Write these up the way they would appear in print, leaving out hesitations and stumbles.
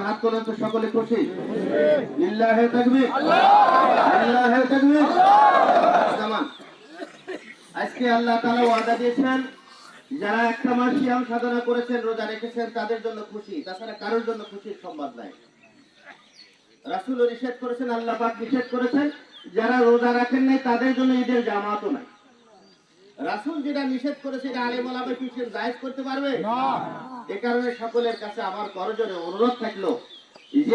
হাত তোলেন তো সকলে খুশি। লিল্লাহি তাকবীর, লিল্লাহি তাকবীর। আজকে আল্লাহ তাআলা ওয়াদা দিয়েছেন, যারা একটা মাস সিয়াম সাধনা করেছেন, রোজা রেখেছেন, তাদের জন্য খুশি, তাছাড়া কারোর জন্য খুশির সংবাদ নাই। রাসূলও নিষেধ করেছেন, আল্লাহ পাক নিষেধ করেছেন, যারা রোজা রাখেন নাই তাদের জন্য ঈদের জামাতও নাই। রাসূল যেটা নিষেধ করেছে এটা আলেম ওলামা কি সে জায়েজ করতে পারবে না। এ কারণে সকলের কাছে আমার করজোরে অনুরোধ থাকলো,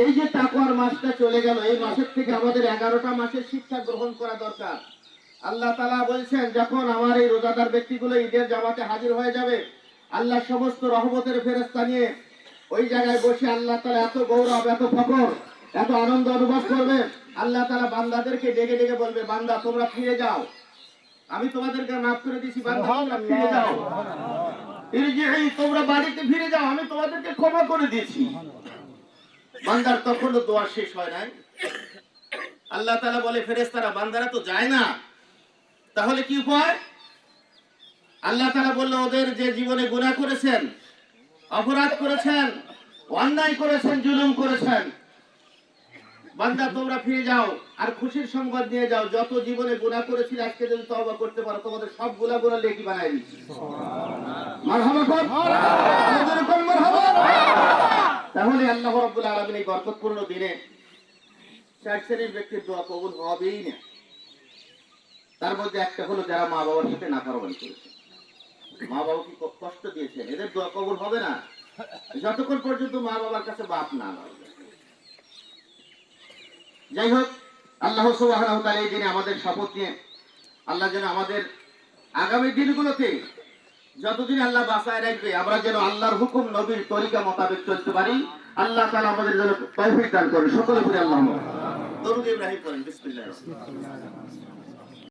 এই যে তাকওয়ার মাসটা চলে গেল, এই মাসের থেকে আমাদের 11টা মাসের শিক্ষা গ্রহণ করা দরকার। আল্লাহ তাআলা বলেছেন, যখন আমার এই রোজাদার ব্যক্তিগুলো ঈদের জামাতে হাজির হয়ে যাবে, আল্লাহ সমস্ত রহমতের ফেরেশতা নিয়ে ওই জায়গায় বসে আল্লাহ তাআলা এত গৌরব, এত ফখর, এত আনন্দ অনুভব করবে। আল্লাহ তাআলা বান্দাদেরকে ডেকে ডেকে বলবে, বান্দা তোমরা ফিরে যাও, আমি তোমাদেরকে মাফ করে দিয়েছি, বান্দা তোমরা ফিরে যাও, ইরজিই, তোমরা বাড়িতে ফিরে যাও, আমি তোমাদেরকে ক্ষমা করে দিয়েছি। বান্দার তখনও দোয়া শেষ হয় নাই। আল্লাহ তাআলা বলে, ফেরেশতারা, বান্দারা তো যায় না, তাহলে কি উপায়? আল্লাহ তাআলা বলল, ওদের যে জীবনে গুনাহ করেছেন, অপরাধ করেছেন, অন্যায় করেছেন, জুলুম করেছেন, বান্দা তোমরা ফিরে যাও আর খুশির সংবাদ নিয়ে যাও, যত জীবনে গুনাহ করেছিল আজকে যদি তওবা করতে পারো, তোমাদের সব গুনাহগুলো নেকি বানায় দিচ্ছি। মারহাবা কোন, আমাদের কোন মারহাবা। তাহলে আল্লাহ রাব্বুল আলামিন এই বরকতপূর্ণ দিনে 4 শ্রেণীর ব্যক্তির দোয়া কবুল হবেই না। তার মধ্যে একটা হলো যারা মা বাবার সাথে নাফরমানি করেছে, মা বাবাকে কষ্ট দিয়েছেন, এদের দোয়া কবুল হবে না যতক্ষণ পর্যন্ত মা বাবার কাছে বাপ না হয়। যাই হোক, আল্লাহ সুবহানাহু ওয়া তাআলা এই দিনে আমাদের শপথ নিয়ে, আল্লাহ যেন আমাদের আগামী দিনগুলোতে যতদিন আল্লাহ বাঁচায় রাখবে, আমরা যেন আল্লাহর হুকুম নবীর তরিকা মোতাবেক চলতে পারি। আল্লাহ তাআলা আমাদের জন্য তৌফিক দান করুন। সকলে বলি আল্লাহুম্মা। দরুদ ইব্রাহিম পড়েন। বিসমিল্লাহির রহমানির রহিম।